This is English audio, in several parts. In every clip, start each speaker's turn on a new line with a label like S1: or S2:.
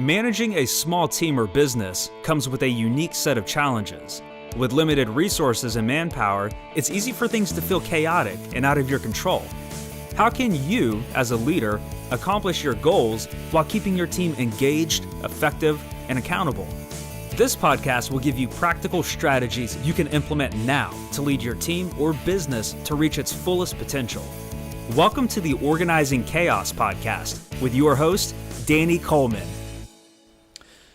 S1: Managing a small team or business comes with a unique set of challenges. With limited resources and manpower, it's easy for things to feel chaotic and out of your control. How can you, as a leader, accomplish your goals while keeping your team engaged, effective, and accountable? This podcast will give you practical strategies you can implement now to lead your team or business to reach its fullest potential. Welcome to the Organizing Chaos podcast with your host, Danny Coleman.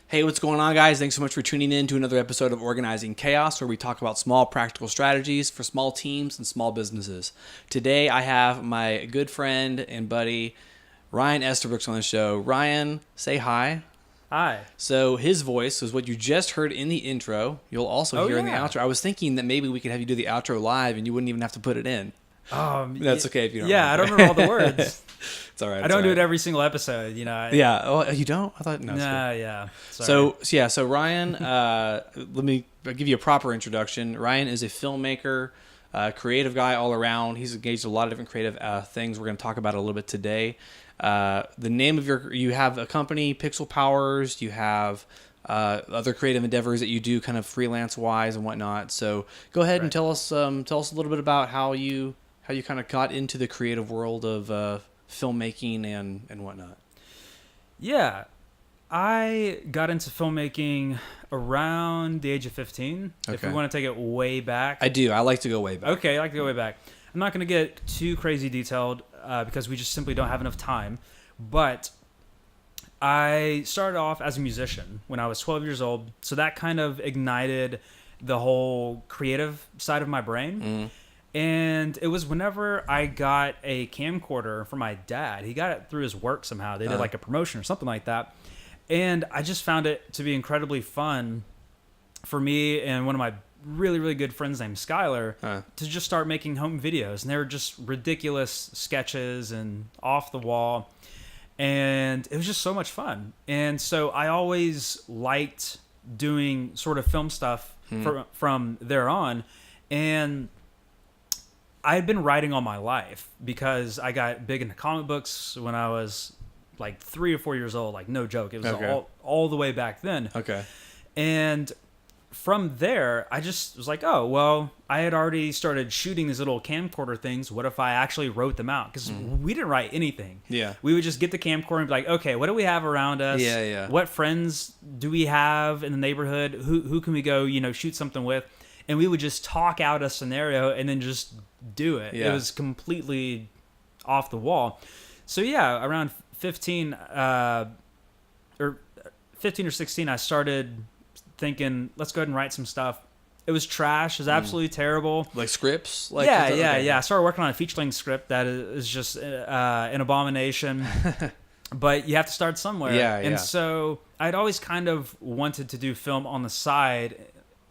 S2: Hey, what's going on, guys? Thanks so much for tuning in to another episode of Organizing Chaos, where we talk about small practical strategies for small teams and small businesses. Today, I have my good friend and buddy, Ryan Estabrooks, on the show. Ryan, say hi.
S1: Hi.
S2: So his voice is what you just heard in the intro. You'll also hear in the outro. I was thinking that maybe we could have you do the outro live and you wouldn't even have to put it in. That's okay if you don't remember.
S1: I don't remember all the words.
S2: It's all right.
S1: I don't do it every single episode, you know.
S2: Yeah. Oh, you don't? I thought no.
S1: Nah, yeah. Sorry.
S2: So Ryan, let me give you a proper introduction. Ryan is a filmmaker, creative guy all around. He's engaged in a lot of different creative things. We're going to talk about it a little bit today. The name of you have a company, Pixel Powers. You have other creative endeavors that you do, kind of freelance wise and whatnot. So go ahead and tell us a little bit about how you kind of got into the creative world of filmmaking and whatnot.
S1: Yeah, I got into filmmaking around the age of 15. Okay. If we want to take it way back.
S2: I do. I like to go way back.
S1: Okay, I like to go way back. I'm not going to get too crazy detailed because we just simply don't have enough time. But I started off as a musician when I was 12 years old. So that kind of ignited the whole creative side of my brain. Mm. And it was whenever I got a camcorder from my dad. He got it through his work somehow. They did like a promotion or something like that. And I just found it to be incredibly fun for me and one of my really, really good friends named Skylar to just start making home videos. And they were just ridiculous sketches and off the wall. And it was just so much fun. And so I always liked doing sort of film stuff from there on. And I had been writing all my life because I got big into comic books when I was like 3 or 4 years old. Like, no joke. It was all the way back then. Okay. And from there, I just was like, oh, well, I had already started shooting these little camcorder things. What if I actually wrote them out? Because we didn't write anything. Yeah. We would just get the camcorder and be like, okay, what do we have around us? Yeah. What friends do we have in the neighborhood? Who can we go, shoot something with? And we would just talk out a scenario and then just do it. Yeah. It was completely off the wall. So yeah, around 15 or 16, I started thinking, let's go ahead and write some stuff. It was trash. It was absolutely terrible.
S2: Like scripts?
S1: Yeah. I started working on a feature-length script that is just an abomination. But you have to start somewhere. And so I'd always kind of wanted to do film on the side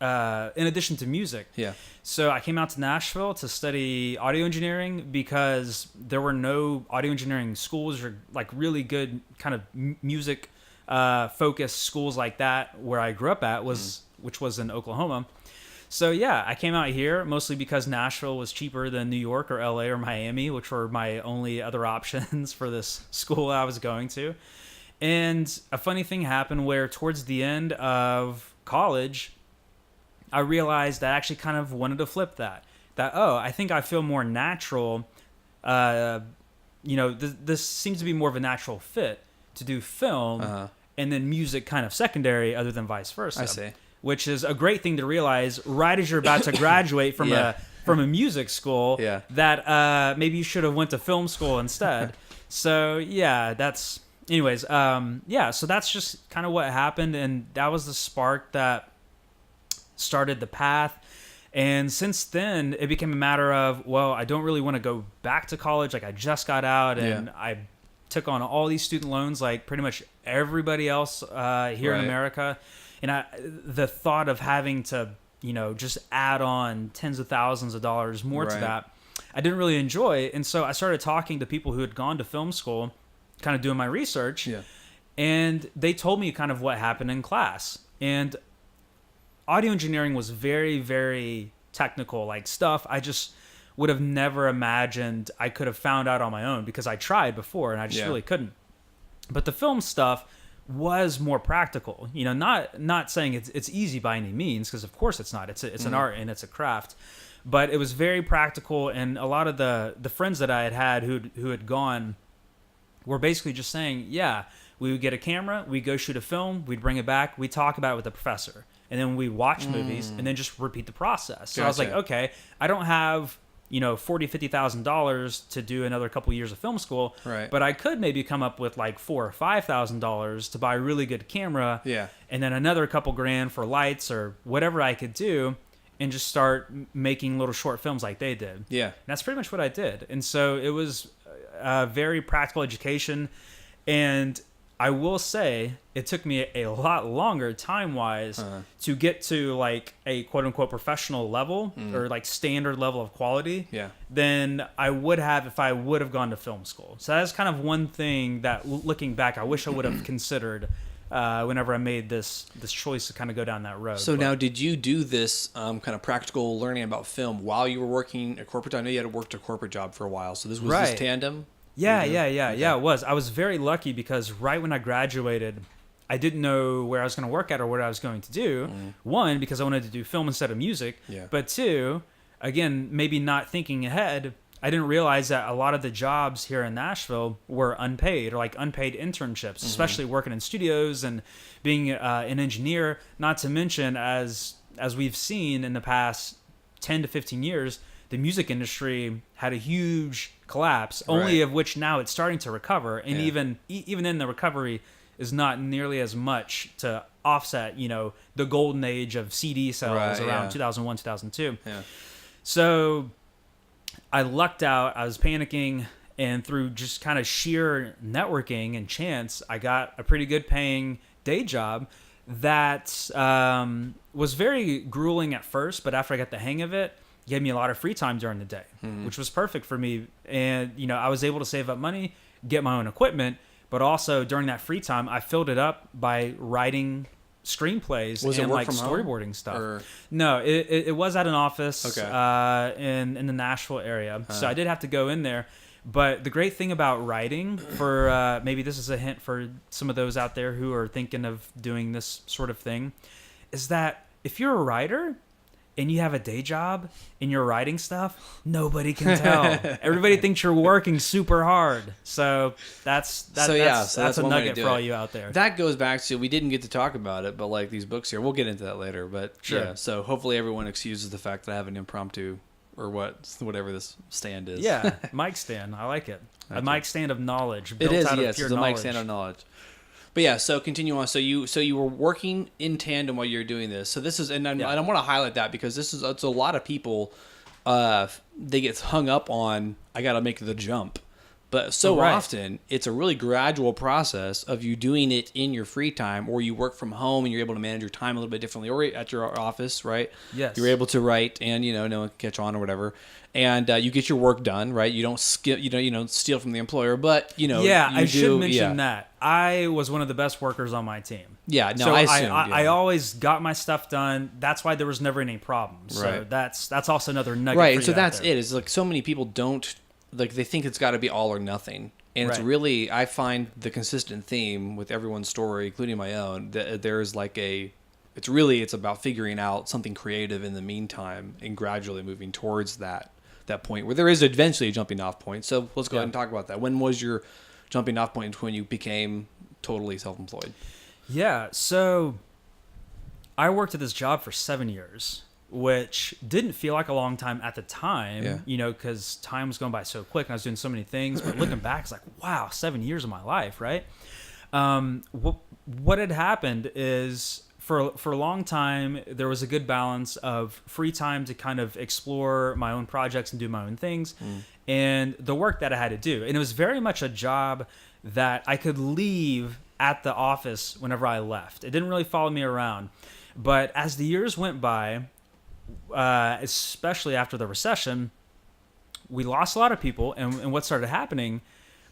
S1: in addition to music. Yeah. So I came out to Nashville to study audio engineering because there were no audio engineering schools or like really good kind of music focused schools like that where I grew up at which was in Oklahoma. So yeah, I came out here mostly because Nashville was cheaper than New York or LA or Miami, which were my only other options for this school I was going to. And a funny thing happened where towards the end of college, I realized I actually kind of wanted to flip that, I think I feel more natural. This seems to be more of a natural fit to do film and then music kind of secondary other than vice versa. I see. Which is a great thing to realize right as you're about to graduate from a music school that maybe you should have went to film school instead. So yeah, so that's just kind of what happened. And that was the spark that started the path. And since then it became a matter of, well, I don't really want to go back to college. Like, I just got out and I took on all these student loans like pretty much everybody else here in America. And the thought of having to just add on tens of thousands of dollars more to that, I didn't really enjoy. And so I started talking to people who had gone to film school, kind of doing my research, and they told me kind of what happened in class. And audio engineering was very, very technical, like stuff I just would have never imagined I could have found out on my own because I tried before and I just really couldn't. But the film stuff was more practical. You know, not saying it's easy by any means, because of course it's not. It's an art and it's a craft, but it was very practical. And a lot of the friends that I had who had gone were basically just saying, yeah, we would get a camera, we'd go shoot a film, we'd bring it back, we'd talk about it with the professor, and then we watch movies and then just repeat the process. So I was like, okay, I don't have, you know, $40,000-$50,000 to do another couple years of film school,
S2: right?
S1: But I could maybe come up with like $4,000 or $5,000 to buy a really good camera, and then another couple grand for lights or whatever I could do, and just start making little short films like they did.
S2: Yeah,
S1: and that's pretty much what I did. And so it was a very practical education, and I will say it took me a lot longer time-wise to get to like a quote-unquote professional level or like standard level of quality than I would have if I would have gone to film school. So that's kind of one thing that, looking back, I wish I would have considered whenever I made this choice to kind of go down that road.
S2: So now, did you do this kind of practical learning about film while you were working a corporate job? I know you had worked a corporate job for a while, so this was this tandem?
S1: Yeah, it was. I was very lucky because right when I graduated, I didn't know where I was going to work at or what I was going to do. One, because I wanted to do film instead of music. But two, again, maybe not thinking ahead, I didn't realize that a lot of the jobs here in Nashville were unpaid or like unpaid internships, especially working in studios and being an engineer. Not to mention, as we've seen in the past 10 to 15 years, the music industry had a huge collapse, only of which now it's starting to recover. And even in the recovery is not nearly as much to offset, you know, the golden age of CD sales around 2001, 2002. So I lucked out. I was panicking, and through just kind of sheer networking and chance, I got a pretty good paying day job that was very grueling at first, but after I got the hang of it, gave me a lot of free time during the day, which was perfect for me. And, you know, I was able to save up money, get my own equipment, but also during that free time, I filled it up by writing screenplays and like storyboarding stuff. Or? No, it was at an office in the Nashville area. So I did have to go in there. But the great thing about writing, for maybe this is a hint for some of those out there who are thinking of doing this sort of thing, is that if you're a writer and you have a day job and you're writing stuff, nobody can tell. Everybody thinks you're working super hard. So that's a nugget for all you out there.
S2: That goes back to, we didn't get to talk about it, but like these books here, we'll get into that later. But yeah, so hopefully everyone excuses the fact that I have an impromptu or whatever this stand is.
S1: Yeah, mic stand. I like it. A mic stand of knowledge.
S2: It is, yes, it's a mic stand of knowledge. But yeah, so continue on. So you were working in tandem while you were doing this. So this is, and I want to highlight that because it's a lot of people, they get hung up on, I got to make the jump. But so often, it's a really gradual process of you doing it in your free time, or you work from home and you're able to manage your time a little bit differently, or at your office, right?
S1: Yes.
S2: You're able to write and, no one can catch on or whatever. And you get your work done, right? You don't skip, you don't steal from the employer, but,
S1: Yeah, I should mention that. I was one of the best workers on my team.
S2: Yeah, no,
S1: so
S2: I assumed.
S1: I always got my stuff done. That's why there was never any problems. So that's also another nugget.
S2: Right, and so that's it. It's like so many people don't, like they think it's got to be all or nothing. And it's really, I find the consistent theme with everyone's story, including my own, that there's like it's about figuring out something creative in the meantime and gradually moving towards that point where there is eventually a jumping off point. So let's go ahead and talk about that. When was your jumping off point when you became totally self-employed?
S1: Yeah, so I worked at this job for 7 years, which didn't feel like a long time at the time, because time was going by so quick and I was doing so many things. But looking back, it's like, wow, 7 years of my life, right? What had happened is for a long time, there was a good balance of free time to kind of explore my own projects and do my own things and the work that I had to do. And it was very much a job that I could leave at the office whenever I left. It didn't really follow me around. But as the years went by, especially after the recession, we lost a lot of people. And what started happening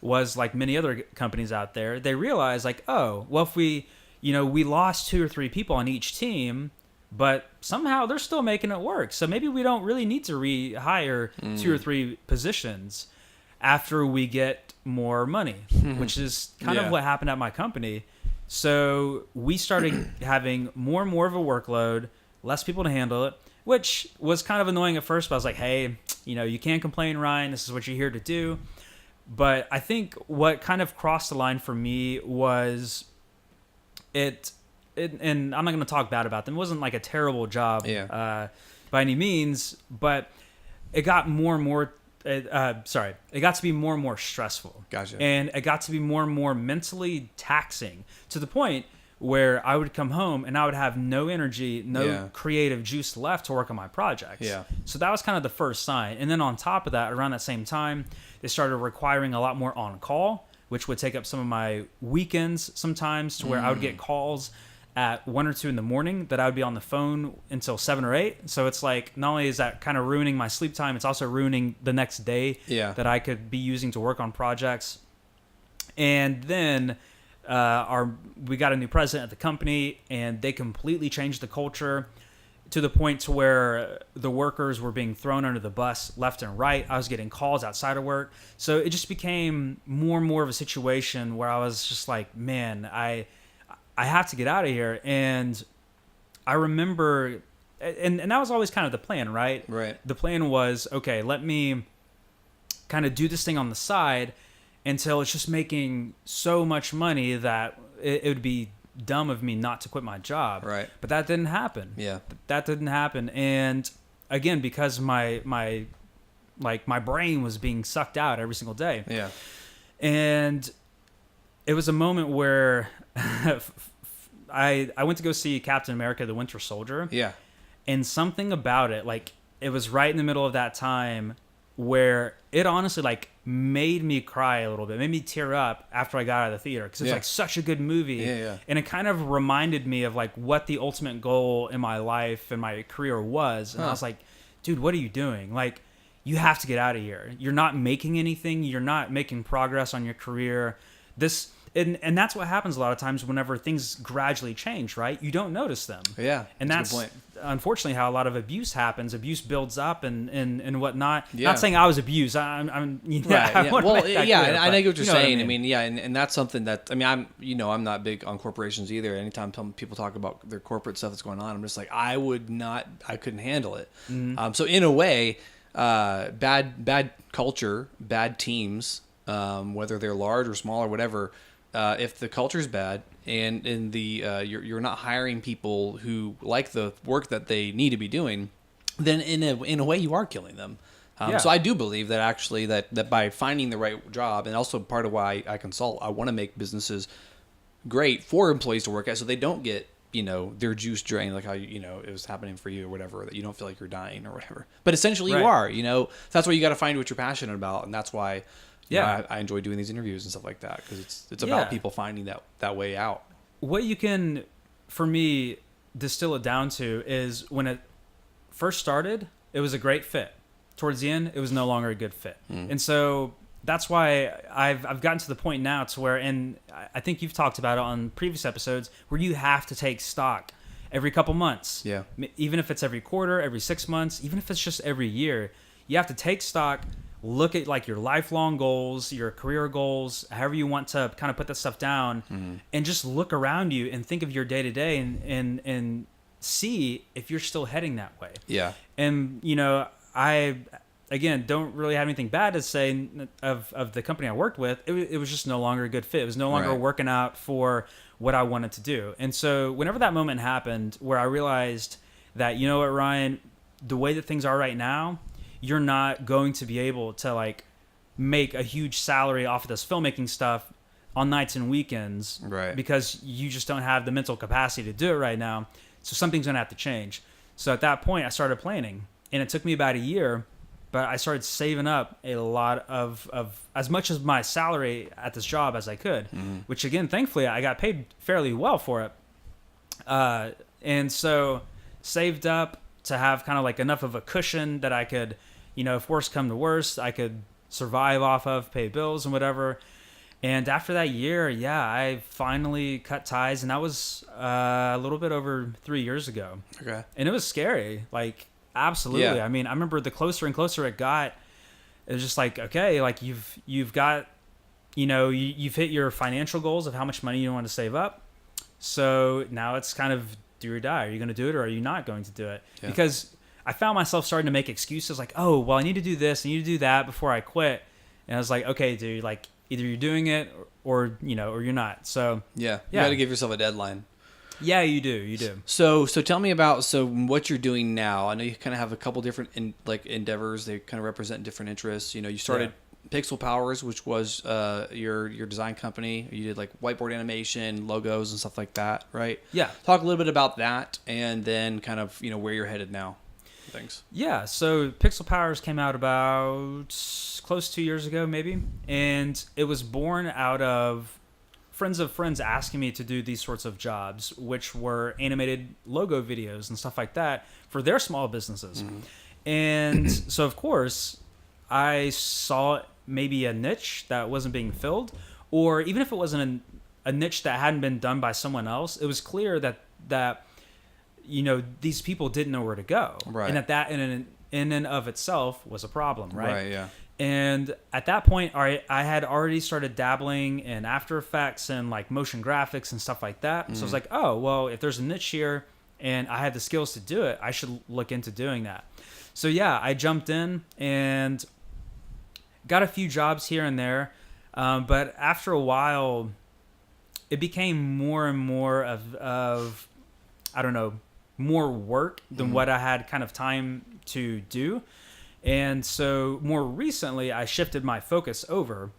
S1: was, like many other companies out there, they realized like, oh, well, if we lost 2 or 3 people on each team, but somehow they're still making it work. So maybe we don't really need to rehire 2 or 3 positions after we get more money, which is kind of what happened at my company. So we started having more and more of a workload, less people to handle it, which was kind of annoying at first, but I was like, hey, you can't complain, Ryan. This is what you're here to do. But I think what kind of crossed the line for me was it and I'm not going to talk bad about them. It wasn't like a terrible job by any means, but it got more and more, it got to be more and more stressful.
S2: Gotcha.
S1: And it got to be more and more mentally taxing to the point where I would come home and I would have no energy, no creative juice left to work on my projects.
S2: Yeah.
S1: So that was kind of the first sign. And then on top of that, around that same time, they started requiring a lot more on call, which would take up some of my weekends sometimes, to where I would get calls at 1 or 2 in the morning that I would be on the phone until 7 or 8. So it's like, not only is that kind of ruining my sleep time, it's also ruining the next day that I could be using to work on projects. And then we got a new president at the company, and they completely changed the culture to the point to where the workers were being thrown under the bus left and right. I was getting calls outside of work. So it just became more and more of a situation where I was just like, man, I have to get out of here. And I remember, and that was always kind of the plan, right?
S2: Right.
S1: The plan was, okay, let me kind of do this thing on the side until it's just making so much money that it would be dumb of me not to quit my job.
S2: Right.
S1: But that didn't happen.
S2: Yeah.
S1: That didn't happen. And again, because my brain was being sucked out every single day.
S2: Yeah.
S1: And it was a moment where I went to go see Captain America: The Winter Soldier.
S2: Yeah.
S1: And something about it, like, it was right in the middle of that time where it honestly, like, made me cry a little bit, made me tear up after I got out of the theater, because it's like such a good movie.
S2: Yeah.
S1: And it kind of reminded me of like what the ultimate goal in my life and my career was. And I was like, dude, what are you doing? Like, you have to get out of here. You're not making anything. You're not making progress on your career. And that's what happens a lot of times whenever things gradually change, right? You don't notice them.
S2: Yeah.
S1: And that's unfortunately how a lot of abuse happens. Abuse builds up and whatnot.
S2: Yeah.
S1: Not saying I was abused. I'm
S2: right. Yeah. Well, yeah,
S1: clear,
S2: I know what you're saying.
S1: I mean,
S2: and that's something that, I mean, I'm not big on corporations either. Anytime people talk about their corporate stuff that's going on, I'm just like, I couldn't handle it.
S1: Mm-hmm.
S2: So in a way, bad culture, bad teams, whether they're large or small or whatever, if the culture's bad and you're not hiring people who like the work that they need to be doing, then in a way you are killing them. So I do believe that actually that by finding the right job, and also part of why I consult, I want to make businesses great for employees to work at, so they don't get their juice drained, like how it was happening for you or whatever, that you don't feel like you're dying or whatever. But essentially you are. That's why you got to find what you're passionate about, and that's why. I enjoy doing these interviews and stuff like that, because it's about people finding that way out. What
S1: you can, for me, distill it down to is when it first started, it was a great fit. Towards the end, it was no longer a good fit. And so that's why I've gotten to the point now to where, and I think you've talked about it on previous episodes, where you have to take stock every couple months.
S2: Yeah.
S1: Even if it's every quarter, every 6 months, even if it's just every year, you have to take stock. Look at like your lifelong goals, your career goals, however you want to kind of put that stuff down, and just look around you and think of your day to day and see if you're still heading that way.
S2: Yeah.
S1: And I again don't really have anything bad to say of the company I worked with. It was just no longer a good fit. It was no longer working out for what I wanted to do. And so whenever that moment happened where I realized that, you know what, Ryan, the way that things are right now, you're not going to be able to like make a huge salary off of this filmmaking stuff on nights and weekends,
S2: right?
S1: Because you just don't have the mental capacity to do it right now. So something's going to have to change. So at that point I started planning, and it took me about a year, but I started saving up a lot of as much as my salary at this job as I could, which again, thankfully I got paid fairly well for it. And so saved up to have kind of like enough of a cushion that I could, if worse come to worst, I could survive off of, pay bills and whatever. And after that year, I finally cut ties, and that was a little bit over 3 years ago.
S2: Okay.
S1: And it was scary, like absolutely. Yeah. I mean, I remember the closer and closer it got, it was just like, okay, like you've got, you've hit your financial goals of how much money you want to save up. So now it's kind of do or die. Are you going to do it or are you not going to do it?
S2: Yeah.
S1: Because I found myself starting to make excuses like, oh, well, I need to do this, I need to do that before I quit. And I was like, okay, dude, like either you're doing it or or you're not. So
S2: you got to give yourself a deadline.
S1: Yeah, you do.
S2: So tell me about what you're doing now. I know you kind of have a couple different endeavors. They kind of represent different interests. You started Pixel Powers, which was your design company. You did like whiteboard animation, logos, and stuff like that, right?
S1: Yeah.
S2: Talk a little bit about that, and then kind of where you're headed now. Thanks.
S1: Yeah. So Pixel Powers came out about close to 2 years ago, maybe, and it was born out of friends of friends asking me to do these sorts of jobs, which were animated logo videos and stuff like that for their small businesses. Mm-hmm. And so, of course, I saw maybe a niche that wasn't being filled, or even if it wasn't a niche that hadn't been done by someone else, it was clear that these people didn't know where to go,
S2: right?
S1: And that in and of itself was a problem, right?
S2: Right. Yeah.
S1: And at that point, I had already started dabbling in After Effects and like motion graphics and stuff like that. Mm-hmm. So I was like, oh, well, if there's a niche here and I had the skills to do it, I should look into doing that. So yeah, I jumped in and got a few jobs here and there. But after a while, it became more and more of I don't know, more work than what I had kind of time to do. And so more recently, I shifted my focus over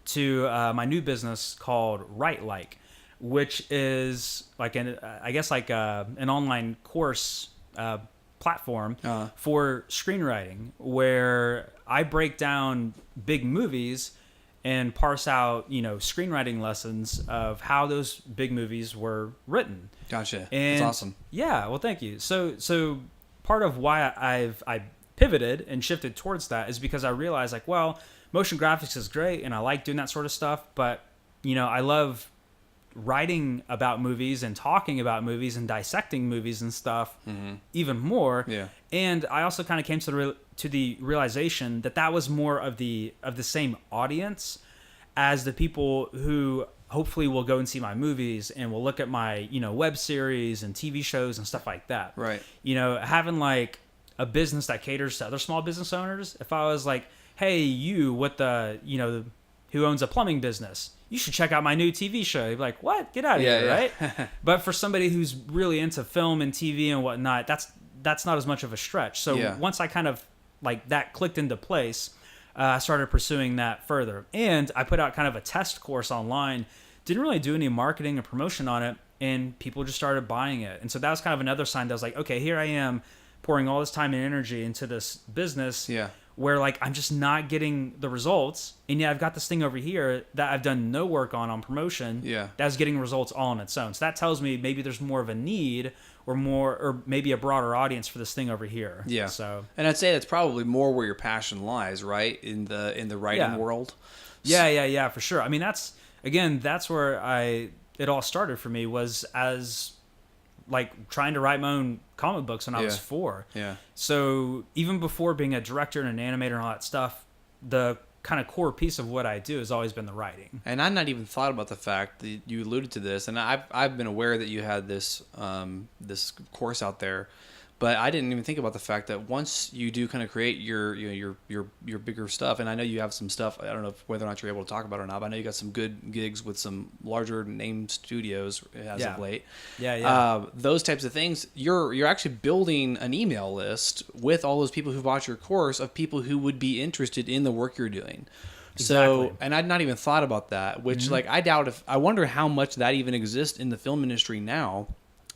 S1: to my new business called Write Like, which is like an online course platform for screenwriting, where I break down big movies and parse out, screenwriting lessons of how those big movies were written.
S2: Gotcha.
S1: And
S2: that's awesome.
S1: Yeah, well, thank you. So part of why I pivoted and shifted towards that is because I realized like, well, motion graphics is great and I like doing that sort of stuff, but I love writing about movies and talking about movies and dissecting movies and stuff even more.
S2: Yeah.
S1: And I also kind of came to the realization that was more of the same audience as the people who hopefully will go and see my movies and will look at my web series and TV shows and stuff like that.
S2: Right.
S1: Having like a business that caters to other small business owners. If I was like, hey, you with who owns a plumbing business, you should check out my new TV show. You'd be like, what? Get out of here, right? But for somebody who's really into film and TV and whatnot, that's not as much of a stretch. So once I kind of like that clicked into place, I started pursuing that further. And I put out kind of a test course online. Didn't really do any marketing or promotion on it, and people just started buying it. And so that was kind of another sign that I was like, okay, here I am pouring all this time and energy into this business where like I'm just not getting the results, and yet I've got this thing over here that I've done no work on promotion that's getting results all on its own. So that tells me maybe there's more of a need or maybe a broader audience for this thing over here.
S2: Yeah.
S1: So,
S2: and I'd say that's probably more where your passion lies, right? In the writing world.
S1: Yeah, for sure. I mean, that's where it all started for me, was as like trying to write my own comic books when I was 4.
S2: Yeah.
S1: So even before being a director and an animator and all that stuff, the kind of core piece of what I do has always been the writing.
S2: And I've not even thought about the fact that you alluded to this, and I've been aware that you had this this course out there, but I didn't even think about the fact that once you do kind of create your bigger stuff, and I know you have some stuff, I don't know whether or not you're able to talk about it or not, but I know you got some good gigs with some larger name studios as of late.
S1: Yeah.
S2: Those types of things, you're actually building an email list with all those people who bought your course of people who would be interested in the work you're doing.
S1: Exactly.
S2: So, and I'd not even thought about that, which like I wonder how much that even exists in the film industry now,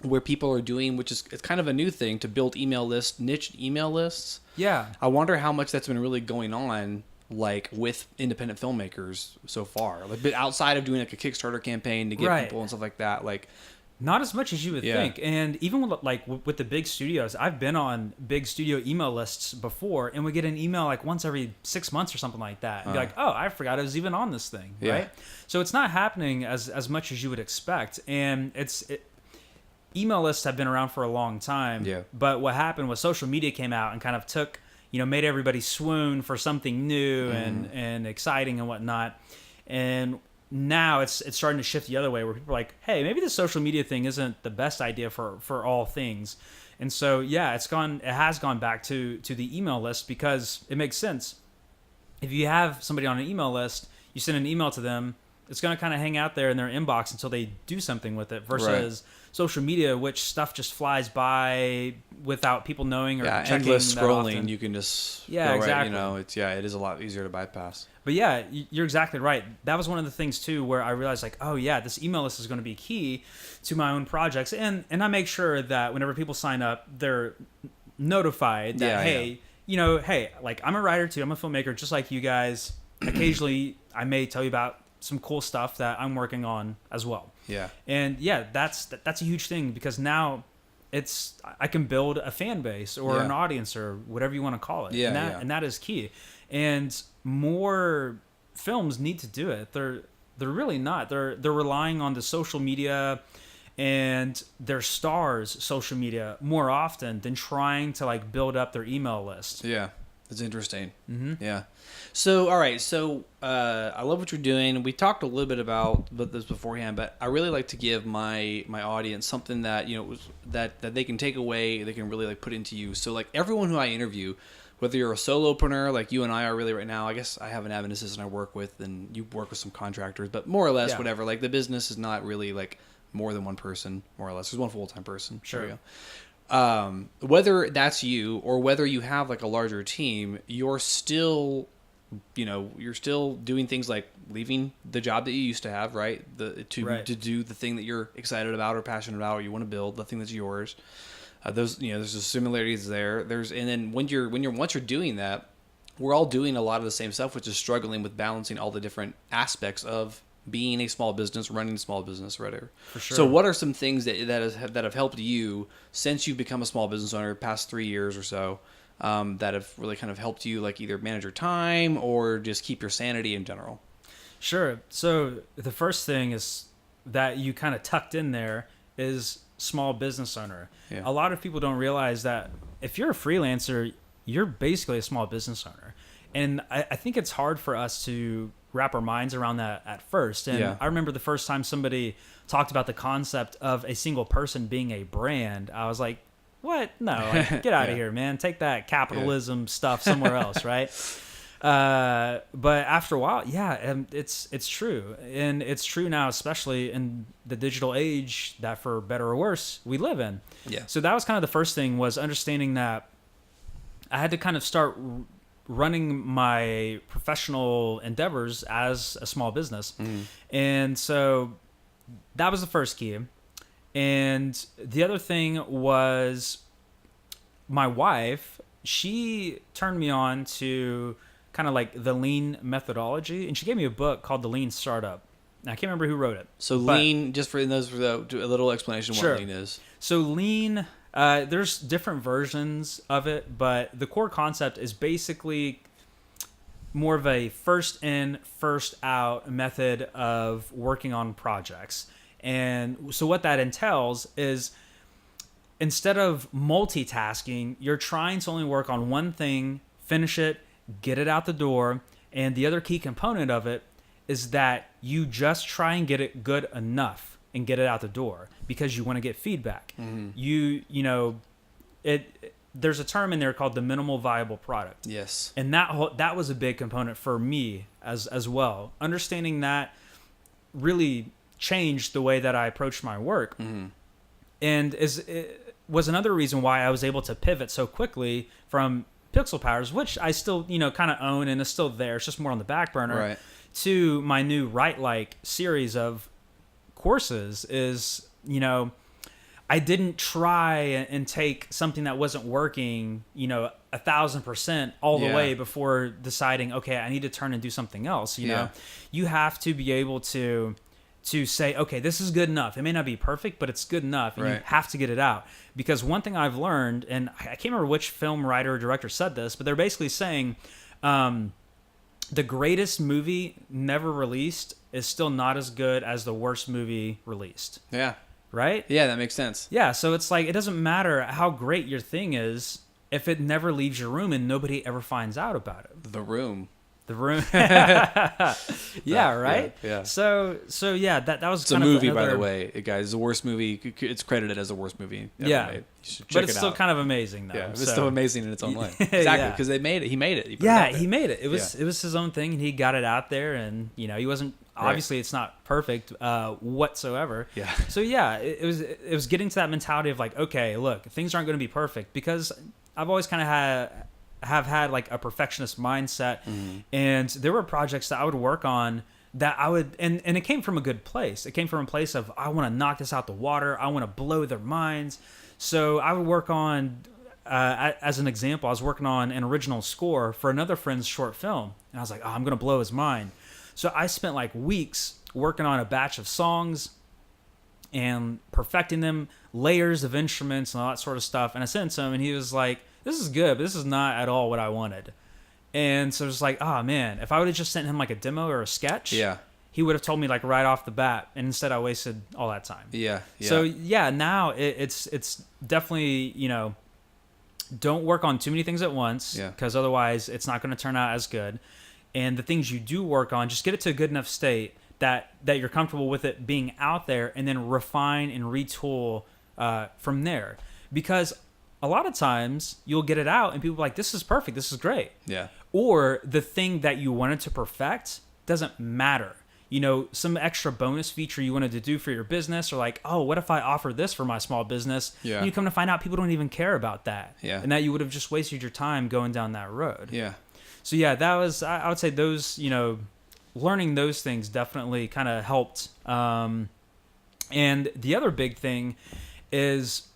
S2: where people are doing, it's kind of a new thing to build niche email lists.
S1: Yeah.
S2: I wonder how much that's been really going on, like with independent filmmakers so far, like, but outside of doing like a Kickstarter campaign to get people and stuff like that, like
S1: not as much as you would think. And even with the big studios, I've been on big studio email lists before, and we get an email like once every 6 months or something like that. And be like, oh, I forgot I was even on this thing. Right. So it's not happening as much as you would expect. And email lists have been around for a long time.
S2: Yeah.
S1: But what happened was social media came out and kind of took, made everybody swoon for something new and exciting and whatnot. And now it's starting to shift the other way, where people are like, hey, maybe the social media thing isn't the best idea for all things. And so yeah, it has gone back to the email list, because it makes sense. If you have somebody on an email list, you send an email to them, it's going to kind of hang out there in their inbox until they do something with it, versus social media, which stuff just flies by without people knowing or checking.
S2: Endless
S1: that
S2: scrolling.
S1: often.
S2: You can just
S1: Yeah, exactly.
S2: It is a lot easier to bypass.
S1: But yeah, you're exactly right. That was one of the things too, where I realized like, oh yeah, this email list is going to be key to my own projects, and I make sure that whenever people sign up, they're notified that hey, like I'm a writer too, I'm a filmmaker just like you guys. Occasionally, I may tell you about some cool stuff that I'm working on as well.
S2: Yeah.
S1: And yeah, that's a huge thing, because now I can build a fan base or an audience or whatever you want to call it.
S2: Yeah,
S1: and that is key. And more films need to do it. They're really not. They're relying on the social media and their stars' social media more often than trying to like build up their email list.
S2: Yeah. It's interesting.
S1: Mm-hmm.
S2: Yeah. So, all right. So, I love what you're doing. We talked a little bit about this beforehand, but I really like to give my audience something that, that they can take away, they can really like put into use. So, like everyone who I interview, whether you're a solopreneur like you and I are really right now, I guess I have an admin assistant I work with, and you work with some contractors, but more or less, whatever. Like the business is not really like more than one person, more or less. There's one full-time person.
S1: Sure.
S2: Whether that's you or whether you have like a larger team, you're still doing things like leaving the job that you used to have, right? To do the thing that you're excited about or passionate about, or you want to build the thing that's yours. There's the similarities there. And then once you're doing that, we're all doing a lot of the same stuff, which is struggling with balancing all the different aspects of being a small business, running a small business, or whatever. For sure. So what are some things that have helped you since you've become a small business owner, past 3 years or so, that have really kind of helped you like either manage your time or just keep your sanity in general?
S1: Sure. So the first thing is that you kind of tucked in there is small business owner. Yeah. A lot of people don't realize that if you're a freelancer, you're basically a small business owner. And I think it's hard for us to wrap our minds around that at first. And I remember the first time somebody talked about the concept of a single person being a brand, I was like, what? No, like, get out of here, man. Take that capitalism stuff somewhere else, right? But after a while, it's true. And it's true now, especially in the digital age that, for better or worse, we live in. Yeah. So that was kind of the first thing, was understanding that I had to kind of start running my professional endeavors as a small business. And so that was the first key. And the other thing was my wife, she turned me on to kind of like the lean methodology, and she gave me a book called The Lean Startup. Now, I can't remember who wrote it. So
S2: lean, just for those, a little explanation of what lean is.
S1: So lean, there's different versions of it, but the core concept is basically more of a first in, first out method of working on projects. And so what that entails is, instead of multitasking, you're trying to only work on one thing, finish it, get it out the door. And the other key component of it is that you just try and get it good enough and get it out the door, because you want to get feedback. There's a term in there called the minimal viable product. Yes. And that was a big component for me as well. Understanding that really changed the way that I approached my work. And it was another reason why I was able to pivot so quickly from Pixel Powers, which I still, kind of own and is still there. It's just more on the back burner, to my new Write Like series of courses. Is, I didn't try and take something that wasn't working, 1,000% all the way before deciding, okay, I need to turn and do something else. You know, you have to be able to say, okay, this is good enough. It may not be perfect, but it's good enough. And you have to get it out. Because one thing I've learned, and I can't remember which film writer or director said this, but they're basically saying the greatest movie never released is still not as good as the worst movie released. Yeah. Right?
S2: Yeah, that makes sense.
S1: Yeah, so it's like, it doesn't matter how great your thing is if it never leaves your room and nobody ever finds out about it.
S2: The room.
S1: The Room. Yeah, right.
S2: Yeah.
S1: So yeah, that was
S2: It's a
S1: kind of
S2: movie, by
S1: another,
S2: the way, guys. It's the worst movie. It's credited as the worst movie ever
S1: Yeah.
S2: made. You should check
S1: but it's
S2: it
S1: still
S2: out.
S1: kind of amazing though.
S2: Yeah, it's
S1: so.
S2: still amazing in its own way.
S1: Yeah.
S2: Exactly, because they made it. He made it. He put it
S1: Yeah,
S2: out there.
S1: he made it. It was his own thing, and he got it out there, and he wasn't obviously it's not perfect whatsoever.
S2: Yeah.
S1: So yeah, it was getting to that mentality of like, okay, look, things aren't going to be perfect, because I've always kind of have had like a perfectionist mindset, and there were projects that I would work on that I would, and it came from a good place. It came from a place of, I want to knock this out the water. I want to blow their minds. So I would work on, as an example, I was working on an original score for another friend's short film, and I was like, oh, I'm going to blow his mind. So I spent like weeks working on a batch of songs and perfecting them, layers of instruments and all that sort of stuff. And I sent it to him, and he was like, this is good, but this is not at all what I wanted. And so it's like, oh man, if I would have just sent him like a demo or a sketch, he would have told me like right off the bat, and instead I wasted all that time.
S2: Yeah.
S1: So yeah, now it's definitely, don't work on too many things at once, because otherwise it's not going to turn out as good. And the things you do work on, just get it to a good enough state that you're comfortable with it being out there, and then refine and retool from there. Because a lot of times you'll get it out and people are like, this is perfect, this is great.
S2: Yeah.
S1: Or the thing that you wanted to perfect doesn't matter. Some extra bonus feature you wanted to do for your business, or like, oh, what if I offer this for my small business?
S2: Yeah.
S1: And you come to find out people don't even care about that.
S2: Yeah.
S1: And that you would have just wasted your time going down that road.
S2: Yeah.
S1: So yeah, that was, I would say those, learning those things definitely kind of helped. And the other big thing is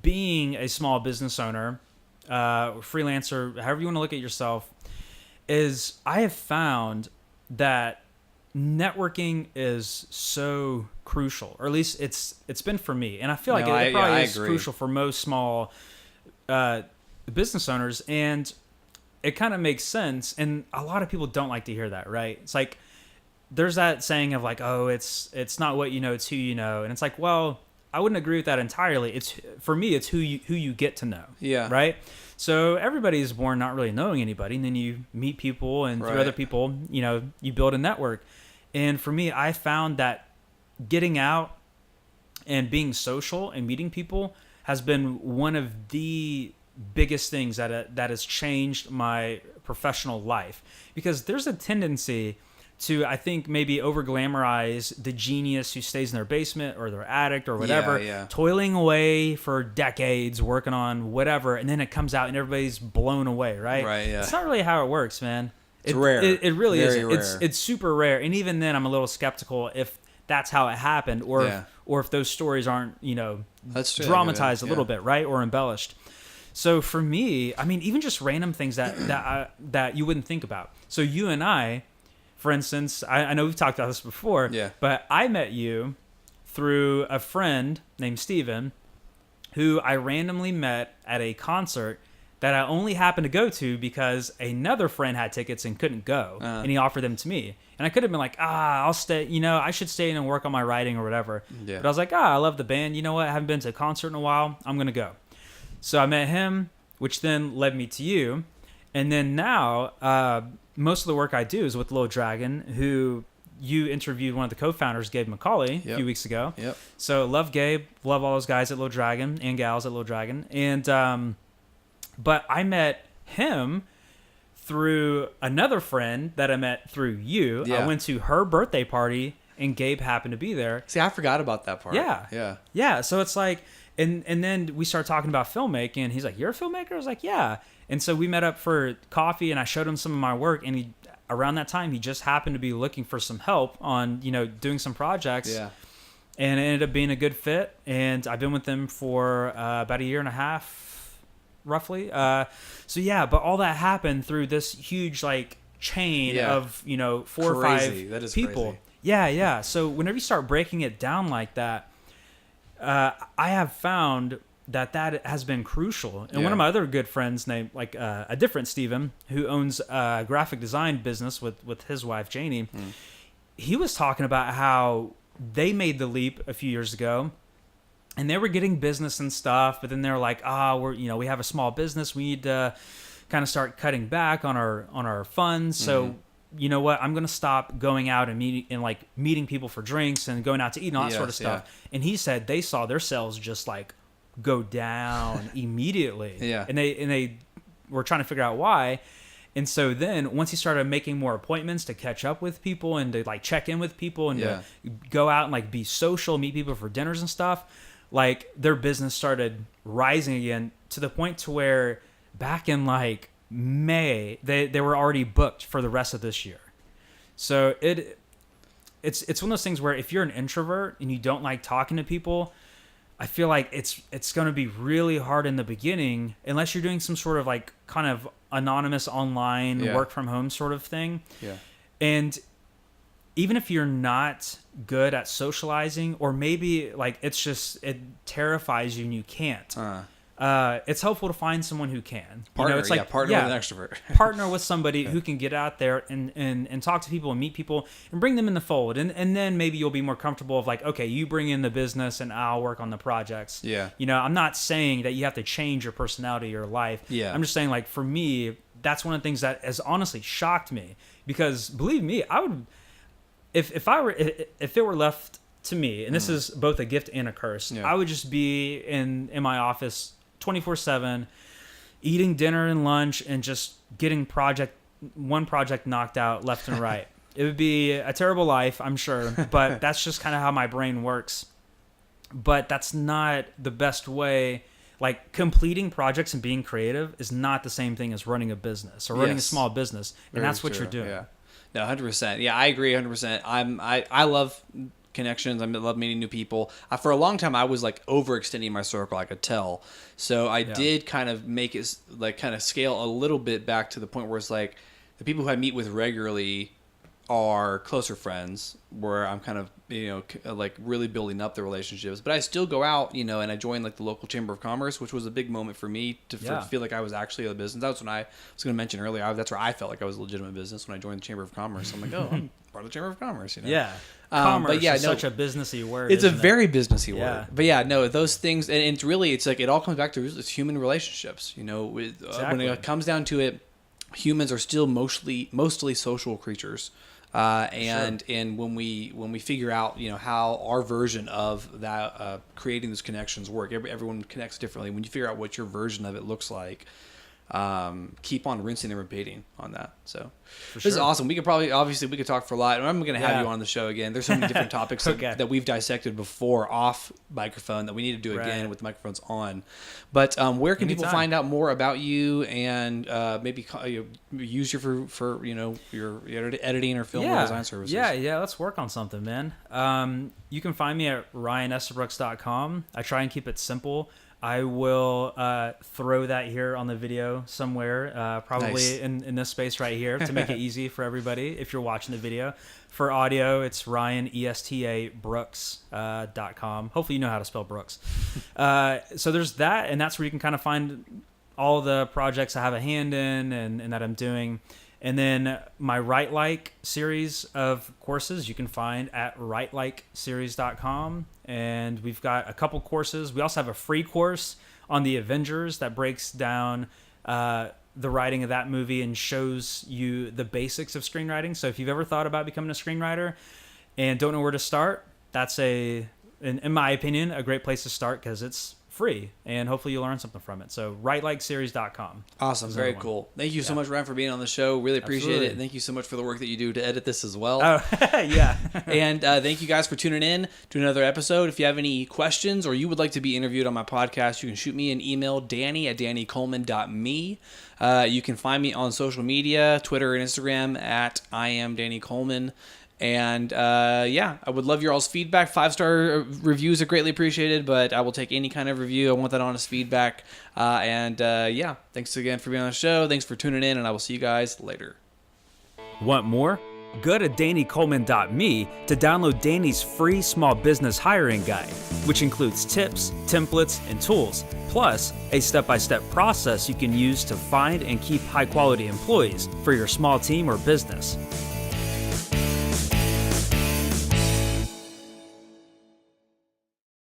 S1: being a small business owner, freelancer, however you want to look at yourself, is I have found that networking is so crucial, or at least it's been for me. And I feel like it probably is crucial for most small business owners. And it kind of makes sense, and a lot of people don't like to hear that, right? It's like there's that saying of like, oh, it's not what you know, it's who you know. And it's like, well, I wouldn't agree with that entirely. It's, for me, it's who you get to know.
S2: Yeah.
S1: Right? So everybody is born not really knowing anybody, and then you meet people, and through other people, you build a network. And for me, I found that getting out and being social and meeting people has been one of the biggest things that has changed my professional life, because there's a tendency to, I think, maybe over glamorize the genius who stays in their basement or their attic or whatever, toiling away for decades working on whatever, and then it comes out and everybody's blown away, right?
S2: Right. Yeah.
S1: It's not really how it works, man.
S2: It's rare.
S1: It really
S2: Very
S1: is.
S2: rare.
S1: It's super rare, and even then, I'm a little skeptical if that's how it happened, or if those stories aren't
S2: That's true.
S1: dramatized a little bit, right, or embellished. So for me, I mean, even just random things that you wouldn't think about. So you and I, for instance, I know we've talked about this before, but I met you through a friend named Steven, who I randomly met at a concert that I only happened to go to because another friend had tickets and couldn't go, and he offered them to me. And I could have been like, I'll stay, I should stay in and work on my writing or whatever. Yeah. But I was like, I love the band. You know what? I haven't been to a concert in a while. I'm going to go. So I met him, which then led me to you. And then now, most of the work I do is with Little Dragon, who you interviewed one of the co-founders, Gabe McCauley, a few weeks ago.
S2: Yep.
S1: So love Gabe, love all those guys at Little Dragon and gals at Little Dragon. And, but I met him through another friend that I met through you. I went to her birthday party, and Gabe happened to be there.
S2: See, I forgot about that part.
S1: Yeah. So it's like, and then we started talking about filmmaking. He's like, "You're a filmmaker?" I was like, "Yeah." And so we met up for coffee, and I showed him some of my work. And around that time, he just happened to be looking for some help on, doing some projects.
S2: Yeah.
S1: And it ended up being a good fit. And I've been with them for about a year and a half, roughly. So yeah, but all that happened through this huge chain of 4 or 5 people.
S2: Crazy.
S1: Yeah. So whenever you start breaking it down like that, I have found that has been crucial. And one of my other good friends named a different Steven, who owns a graphic design business with his wife Janie, he was talking about how they made the leap a few years ago, and they were getting business and stuff, but then they were like, we have a small business, we need to kind of start cutting back on our funds. So you know what, I'm going to stop going out and meeting people for drinks and going out to eat and all that sort of stuff.
S2: Yeah.
S1: And he said they saw their sales just like go down immediately.
S2: Yeah.
S1: And they were trying to figure out why. And so then once he started making more appointments to catch up with people and to like check in with people and to go out and like be social, meet people for dinners and stuff, like their business started rising again to the point to where back in like May, they were already booked for the rest of this year. So it's one of those things where if you're an introvert and you don't like talking to people, I feel like it's going to be really hard in the beginning unless you're doing some sort of like kind of anonymous online work from home sort of thing. Yeah. And even if you're not good at socializing, or maybe like it terrifies you and you can't, it's helpful to find someone who can.
S2: Partner,
S1: it's like
S2: partner with an extrovert.
S1: Partner with somebody who can get out there and talk to people and meet people and bring them in the fold. And then maybe you'll be more comfortable of like, okay, you bring in the business and I'll work on the projects. Yeah. I'm not saying that you have to change your personality or your life. Yeah. I'm just saying like for me, that's one of the things that has honestly shocked me, because believe me, I would, if it were left to me, and this is both a gift and a curse, I would just be in my office 24/7, eating dinner and lunch and just getting one project knocked out left and right. It would be a terrible life, I'm sure, but that's just kind of how my brain works. But that's not the best way. Like completing projects and being creative is not the same thing as running a business or running a small business, and that's what you're doing.
S2: Yeah. No, 100%. Yeah, I agree 100%. I love connections. I love meeting new people. For a long time, I was like overextending my circle. I could tell. So I did kind of make it like kind of scale a little bit back to the point where it's like the people who I meet with regularly are closer friends, where I'm kind of, like really building up the relationships. But I still go out, and I joined like the local chamber of commerce, which was a big moment for me to feel like I was actually a business. That's when I was going to mention earlier. That's where I felt like I was a legitimate business when I joined the chamber of commerce. I'm like, oh, I'm part of the chamber of commerce.
S1: Yeah. Commerce is such a businessy word.
S2: It's a very businessy word. But yeah, no, those things, and it's really, it's like it all comes back to human relationships. When it comes down to it, humans are still mostly social creatures. And when we figure out how our version of that creating those connections work, everyone connects differently. When you figure out what your version of it looks like, keep on rinsing and repeating on that. So this is awesome. We could talk for a lot. I'm going to have you on the show again. There's so many different topics that we've dissected before off microphone that we need to do again with the microphones on. But where can people find out more about you and maybe use you for your editing or film or design services? Yeah.
S1: Let's work on something, man. You can find me at ryanestabbrooks.com. I try and keep it simple. I will throw that here on the video somewhere, probably in this space right here, to make it easy for everybody if you're watching the video. For audio, it's ryanestabbrooks.com. Hopefully you know how to spell Brooks. So there's that, and that's where you can kind of find all the projects I have a hand in and that I'm doing. And then my Write Like series of courses you can find at writelikeseries.com. And we've got a couple courses. We also have a free course on the Avengers that breaks down the writing of that movie and shows you the basics of screenwriting. So if you've ever thought about becoming a screenwriter and don't know where to start, that's in my opinion, a great place to start because it's free, and hopefully you'll learn something from it. So writelikeseries.com.
S2: Awesome. Very cool. Thank you so much, Ryan, for being on the show. Really appreciate it. And thank you so much for the work that you do to edit this as well.
S1: Oh, yeah.
S2: And thank you guys for tuning in to another episode. If you have any questions or you would like to be interviewed on my podcast, you can shoot me an email, danny@dannycoleman.me. You can find me on social media, Twitter and Instagram at @IamDannyColeman. And I would love your all's feedback. 5-star reviews are greatly appreciated, but I will take any kind of review. I want that honest feedback. Thanks again for being on the show. Thanks for tuning in, and I will see you guys later.
S1: Want more? Go to DannyColeman.me to download Danny's free small business hiring guide, which includes tips, templates, and tools, plus a step-by-step process you can use to find and keep high-quality employees for your small team or business.